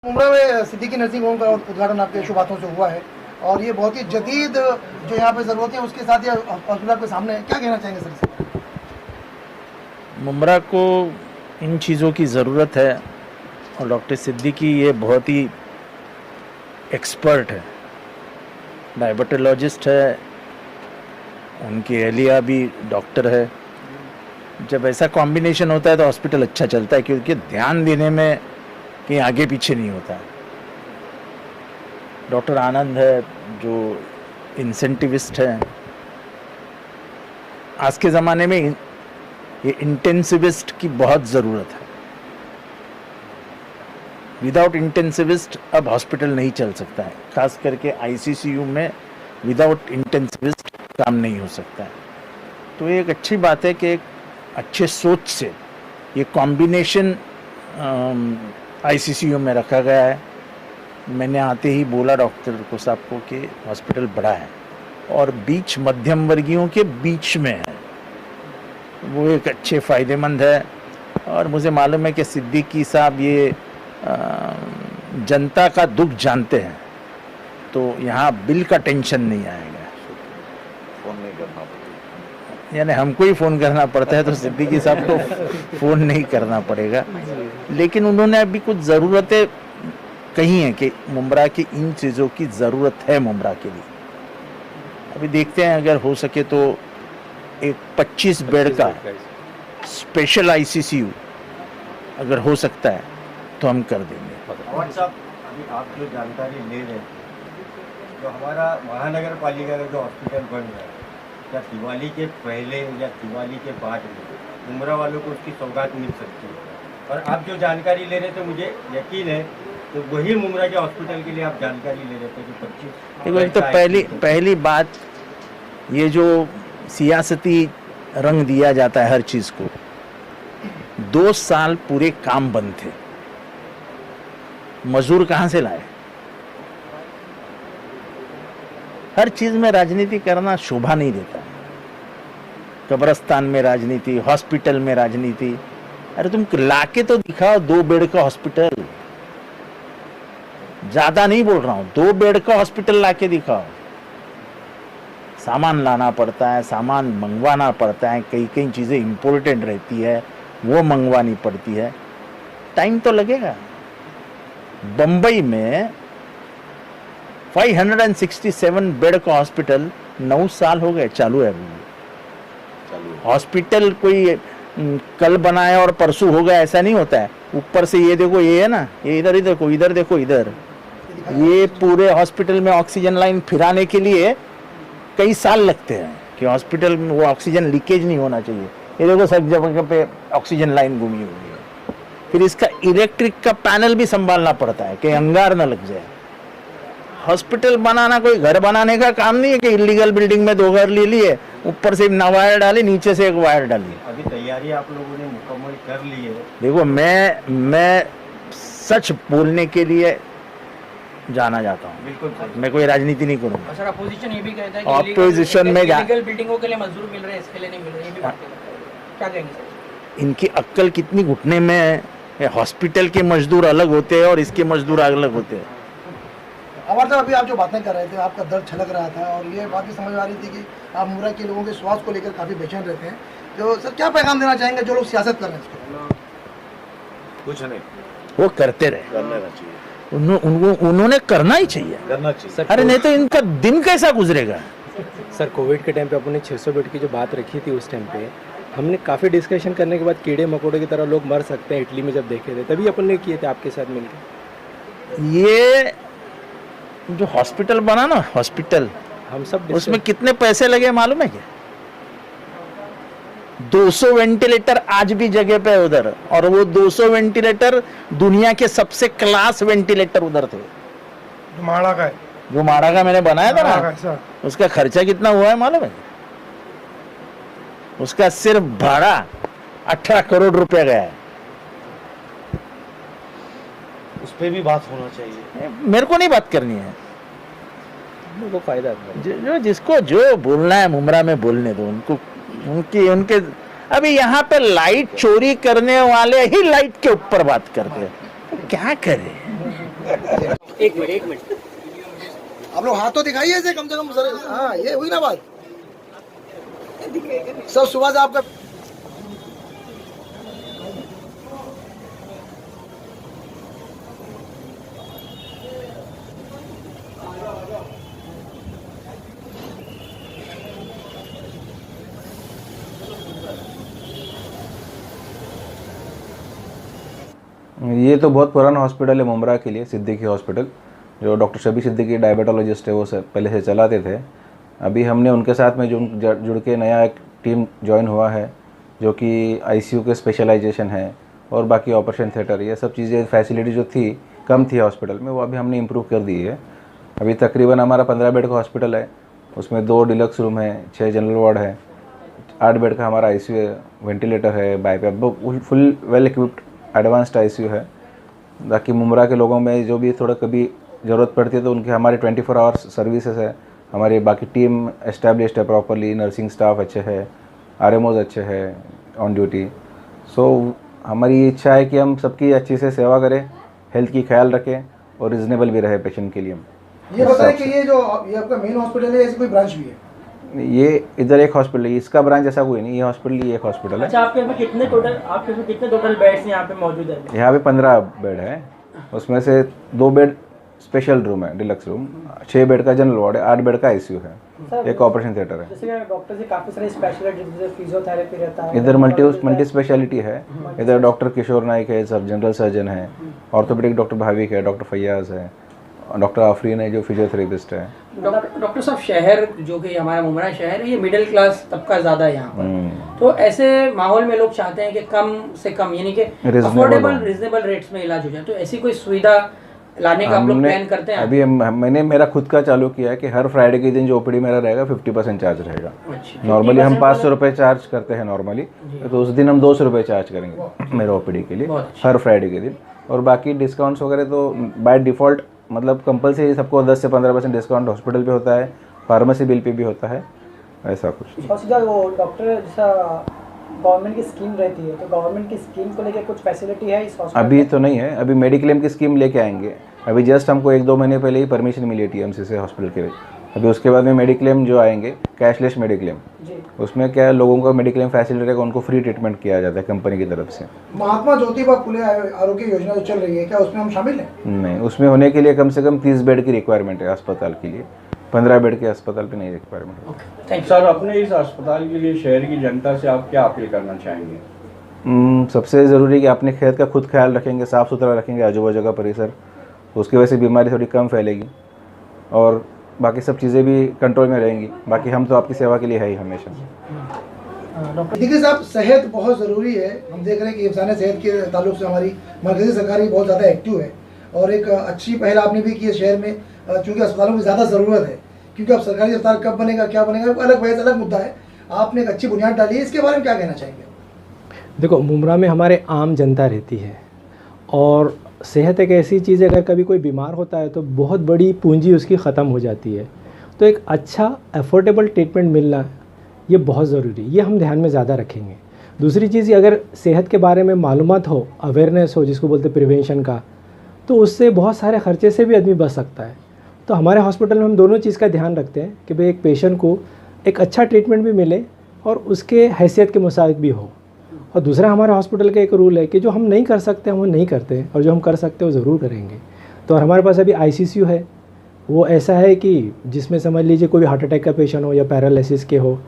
मुंबई में Siddiqui nursing home का उद्घाटन आपके शुभ हाथों से हुआ है और ये बहुत ही जदीद जो यहाँ पे ज़रूरत है उसके साथ ये हॉस्पिटल के सामने है। क्या कहना चाहेंगे सर? मुंब्रा को इन चीज़ों की ज़रूरत है और डॉक्टर सिद्दीकी ये बहुत ही एक्सपर्ट है, डायबिटोलॉजिस्ट है, उनकी अहलिया भी डॉक्टर है। जब ऐसा कॉम्बिनेशन होता है तो हॉस्पिटल अच्छा चलता है, क्योंकि ध्यान देने में कहीं आगे पीछे नहीं होता है। डॉक्टर आनंद है जो इंसेंटिविस्ट है। आज के ज़माने में ये इंटेंसिविस्ट की बहुत ज़रूरत है। विदाउट इंटेंसिविस्ट अब हॉस्पिटल नहीं चल सकता है, खास करके आईसीसीयू में विदाउट इंटेंसिविस्ट काम नहीं हो सकता है। तो ये एक अच्छी बात है कि एक अच्छे सोच से ये कॉम्बिनेशन आईसीसीयू में रखा गया है। मैंने आते ही बोला डॉक्टर को साहब को कि हॉस्पिटल बड़ा है और बीच मध्यम वर्गीयों के बीच में है, वो एक अच्छे फ़ायदेमंद है। और मुझे मालूम है कि सिद्दीकी साहब ये जनता का दुख जानते हैं, तो यहाँ बिल का टेंशन नहीं आएगा। फ़ोन नहीं करना पड़ेगा, यानी हमको ही फ़ोन करना पड़ता है, तो सिद्दीकी साहब को फ़ोन नहीं करना पड़ेगा। लेकिन उन्होंने अभी कुछ ज़रूरतें कही हैं कि मुंब्रा की इन चीज़ों की ज़रूरत है मुंब्रा के लिए। अभी देखते हैं, अगर हो सके तो एक 25 बेड का स्पेशल आईसीसीयू अगर हो सकता है तो हम कर देंगे। और साहब, अभी आप जो जानकारी ले रहे हैं, तो हमारा महानगर पालिका का जो हॉस्पिटल बन रहा है, क्या दिवाली के पहले या दिवाली के बाद में मुंब्रा वालों को उसकी सौगात मिल सकती है? और आप जो जानकारी ले रहे थे, मुझे यकीन है तो वही मुंब्रा के हॉस्पिटल के लिए आप जानकारी ले रहे थे जो 25। देखो, एक तो पहली बात, ये जो सियासती रंग दिया जाता है हर चीज़ को, 2 साल पूरे काम बंद थे, मजदूर कहाँ से लाए? हर चीज में राजनीति करना शोभा नहीं देता। कब्रस्तान में राजनीति, हॉस्पिटल में राजनीति। अरे तुम लाके तो दिखाओ 2 बेड का हॉस्पिटल, ज्यादा नहीं बोल रहा हूं, 2 बेड का हॉस्पिटल लाके दिखाओ। सामान लाना पड़ता है, सामान मंगवाना पड़ता है, कई कई चीजें इंपॉर्टेंट रहती है, वो मंगवानी पड़ती है, टाइम तो लगेगा। बंबई में 567 बेड का हॉस्पिटल 9 साल हो गए चालू है। हॉस्पिटल कोई कल बनाया और परसों हो गया ऐसा नहीं होता है। ऊपर से ये देखो, ये है ना, ये इधर देखो, इधर देखो, इधर ये पूरे हॉस्पिटल में ऑक्सीजन लाइन फिराने के लिए कई साल लगते हैं कि हॉस्पिटल में वो ऑक्सीजन लीकेज नहीं होना चाहिए। ये देखो सब जगह पे ऑक्सीजन लाइन घूमी हुई है। फिर इसका इलेक्ट्रिक का पैनल भी संभालना पड़ता है कि अंगार न लग जाए। हॉस्पिटल बनाना कोई घर बनाने का काम नहीं है कि इलीगल बिल्डिंग में 2 घर ले लिए, ऊपर से ना वायर डाली, नीचे से एक वायर डाली। अभी तैयारी आप लोगों ने मुकम्मल कर ली है? देखो, मैं सच बोलने के लिए जाना जाता हूँ, बिल्कुल, मैं कोई राजनीति नहीं करूँगा। सर, अपोजिशन ये भी कहता है कि अपोजिशन में इलीगल बिल्डिंगों के लिए मजदूर मिल रहे हैं, इसके लिए नहीं मिल रहे, ये भी बात है। क्या कहेंगे सर? इनकी अक्ल कितनी घुटने में है। हॉस्पिटल के मजदूर अलग होते हैं और इसके मजदूर अलग होते हैं। हमारे साथ अभी आप जो बातें कर रहे थे, आपका दर्द छलक रहा था और ये बात भी समझ आ रही थी कि आप मुमरा के लोगों के स्वास्थ्य को लेकर काफ़ी बेचैन रहते हैं। तो सर क्या पैगाम देना चाहेंगे जो लोग सियासत कर रहे हैं इसको? कुछ नहीं वो करते रहे, करना चाहिए, उन्होंने करना ही चाहिए। करना चाहिए। अरे नहीं तो इनका दिन कैसा गुजरेगा। सर कोविड के टाइम पे अपने 600 बेड की जो बात रखी थी उस टाइम पे हमने काफ़ी डिस्कशन करने के बाद कीड़े मकोड़े की तरह लोग मर सकते हैं इटली में जब देखे थे तभी अपन ने किए थे आपके साथ मिलकर। ये जो हॉस्पिटल बना ना, हॉस्पिटल, हम सब उसमें कितने पैसे लगे मालूम है क्या? 200 वेंटिलेटर आज भी जगह पे है उधर, और वो 200 वेंटिलेटर दुनिया के सबसे क्लास वेंटिलेटर उधर थे। माड़ा का है, जो माड़ा का मैंने बनाया था माड़ा का ना, है सर। उसका खर्चा कितना हुआ है मालूम है? उसका सिर्फ भाड़ा 18 करोड़ रुपया गया है। उस पर भी बात होना चाहिए। मेरे को नहीं बात करनी है, को फायदा था। जो जिसको जो बोलना है मुमरा में बोलने दो उनको, उनके अभी यहाँ पे लाइट चोरी करने वाले ही लाइट के ऊपर बात करते हैं, तो क्या करें? एक मिनट आप लोग हाथ तो दिखाइए ऐसे कम से कम सर। हाँ, ये हुई ना बात। सर सुबह से आपका ये तो बहुत पुराना हॉस्पिटल है मुमरा के लिए, सिद्दीकी हॉस्पिटल, जो डॉक्टर शबी सिद्दीकी डायबिटोलॉजिस्ट है वो पहले से चलाते थे। अभी हमने उनके साथ में जुड़ के नया एक टीम ज्वाइन हुआ है जो कि आईसीयू के स्पेशलाइजेशन है और बाकी ऑपरेशन थिएटर, ये सब चीज़ें फैसिलिटी जो थी कम थी हॉस्पिटल में, वो अभी हमने इम्प्रूव कर दी है। अभी तकरीबन हमारा 15 बेड का हॉस्पिटल है, उसमें 2 डिलक्स रूम है, 6 जनरल वार्ड है, 8 बेड का हमारा आईसीयू है, वेंटिलेटर है, BiPAP, full well equipped advanced ICU है। बाकी मुमरा के लोगों में जो भी थोड़ा कभी ज़रूरत पड़ती है तो उनके हमारे 24 आवर्स सर्विसेज है। हमारी बाकी टीम एस्टेब्लिश्ड है प्रॉपरली, नर्सिंग स्टाफ अच्छे है, आरएमओज अच्छे हैं ऑन ड्यूटी। सो हमारी इच्छा है कि हम सबकी अच्छी से सेवा करें, हेल्थ की ख्याल रखें और रिजनेबल भी रहे पेशेंट के लिए। ये बताएं कि ये आपका मेन हॉस्पिटल है, ऐसी कोई ब्रांच भी है? ये इधर एक हॉस्पिटल है, इसका ब्रांच ऐसा कोई नहीं, ये हॉस्पिटल ही एक हॉस्पिटल है। अच्छा, आपके में कितने टोटल बेड्स यहाँ पे मौजूद है? यहाँ पे 15 बेड है, उसमें से 2 बेड स्पेशल रूम है, डिलक्स रूम, 6 बेड का जनरल वार्ड है, 8 बेड का आईसीयू है, एक ऑपरेशन थिएटर है। जैसे डॉक्टर से काफी सारे स्पेशलिस्ट जैसे फिजियोथेरेपी रहता है, इधर मल्टी स्पेशलिटी है। इधर डॉक्टर किशोर नाइक है, सब जनरल सर्जन है, ऑर्थोपेडिक डॉक्टर भाविक है, डॉक्टर फैयाज है, डॉक्टर आफरीन है जो फिजियोथेरेपिस्ट है। डॉक्टर साहब, शहर जो कि हमारा मुमरा शहर है, ये मिडिल क्लास तबका ज्यादा है यहाँ पर, तो ऐसे माहौल में लोग चाहते हैं कि कम से कम यानी कि अफोर्डेबल रीजनेबल रेट्स में इलाज हो जाए, तो ऐसी कोई सुविधा लाने का आप लोग प्लान करते हैं? अभी मैंने मेरा खुद का चालू किया है कि हर फ्राइडे के दिन जो ओपीडी मेरा रहेगा 50% चार्ज रहेगा। नॉर्मली हम 500 रुपये चार्ज करते हैं नॉर्मली, तो उस दिन हम 200 रुपये चार्ज करेंगे मेरे ओपीडी के लिए हर फ्राइडे के दिन। और बाकी डिस्काउंट्स वगैरह तो बाय डिफ़ॉल्ट मतलब कंपलसरी सबको 10 से 15% डिस्काउंट हॉस्पिटल पे होता है, फार्मेसी बिल पे भी होता है, ऐसा कुछ। और सीधा वो डॉक्टर जैसा गवर्नमेंट की स्कीम रहती है, तो गवर्नमेंट की स्कीम को लेकर कुछ फैसिलिटी है इस हॉस्पिटल? अभी तो नहीं है, अभी मेडिक्लेम की स्कीम लेके आएंगे। अभी जस्ट हमको 1-2 महीने पहले ही परमिशन मिली है टीएमसी से हॉस्पिटल के लिए। अभी उसके बाद में मेडिक्लेम जो आएंगे, कैशलेस मेडिक्लेम, उसमें क्या है, लोगों को मेडिक्लेम फैसिलिटी रहेगा, उनको फ्री ट्रीटमेंट किया जाता है कंपनी की तरफ से। महात्मा ज्योतिबा फुले आरोग्य योजना जो चल रही है, क्या उसमें हम शामिल हैं? नहीं, उसमें होने के लिए कम से कम 30 बेड की रिक्वायरमेंट है अस्पताल के लिए, 15 बेड के अस्पताल पे नहीं रिक्वायरमेंट है। सर, अपने इस अस्पताल के लिए शहर की जनता से आप क्या अपील करना चाहेंगे? सबसे ज़रूरी कि अपने खेत का खुद ख्याल रखेंगे, साफ़ सुथरा रखेंगे आजू बाजू का परिसर, उसकी वजह से बीमारी थोड़ी कम फैलेगी और बाकी सब चीज़ें भी कंट्रोल में रहेंगी। बाकी हम तो आपकी सेवा के लिए है ही हमेशा। देखिए साहब, सेहत बहुत ज़रूरी है। हम देख रहे हैं कि इंसानी सेहत के ताल्लुक से हमारी मरकज़ी सरकार भी बहुत ज़्यादा एक्टिव है और एक अच्छी पहल आपने भी की है शहर में, चूँकि अस्पतालों की ज़्यादा ज़रूरत है, क्योंकि अब सरकारी अस्पताल कब बनेगा क्या बनेगा अलग बहस अलग मुद्दा है। आपने एक अच्छी बुनियाद डाली है, इसके बारे में क्या कहना चाहेंगे? देखो, मुमरा में हमारे आम जनता रहती है और सेहत एक ऐसी चीज़ है, अगर कभी कोई बीमार होता है तो बहुत बड़ी पूंजी उसकी ख़त्म हो जाती है। तो एक अच्छा अफोर्डेबल ट्रीटमेंट मिलना ये बहुत ज़रूरी है, ये हम ध्यान में ज़्यादा रखेंगे। दूसरी चीज़, अगर सेहत के बारे में मालूमात हो, अवेयरनेस हो, जिसको बोलते प्रिवेंशन का, तो उससे बहुत सारे ख़र्चे से भी आदमी बच सकता है। तो हमारे हॉस्पिटल में हम दोनों चीज़ का ध्यान रखते हैं कि भाई एक पेशेंट को एक अच्छा ट्रीटमेंट भी मिले और उसके हैसियत के मुताबिक भी हो। और दूसरा हमारे हॉस्पिटल का एक रूल है कि जो हम नहीं कर सकते हम वो नहीं करते और जो हम कर सकते हैं वो ज़रूर करेंगे। तो और हमारे पास अभी ICCU है, वो ऐसा है कि जिसमें समझ लीजिए कोई भी हार्ट अटैक का पेशेंट हो या पैरालिसिस के हो,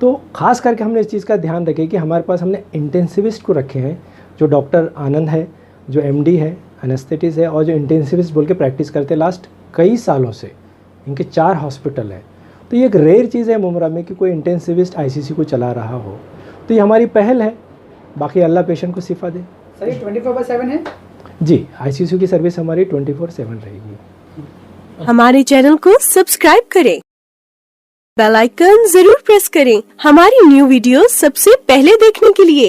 तो ख़ास करके हमने इस चीज़ का ध्यान रखे कि हमारे पास हमने इंटेंसिविस्ट को रखे हैं, जो डॉक्टर आनंद है, जो MD है, एनेस्थेटिस्ट है और जो इंटेंसिविस्ट बोल के प्रैक्टिस करते हैं लास्ट कई सालों से। इनके 4 हॉस्पिटल है। तो ये एक रेयर चीज़ है मुमरा में कि कोई इंटेंसिविस्ट ICC को चला रहा हो। तो ये हमारी पहल है, बाकी अल्लाह पेशेंट को शिफा दे। सर ये 24/7 है जी, ICCU की सर्विस हमारी 24/7 रहेगी। हमारे चैनल को सब्सक्राइब करें, बेल आइकन जरूर प्रेस करें हमारी न्यू वीडियो सबसे पहले देखने के लिए।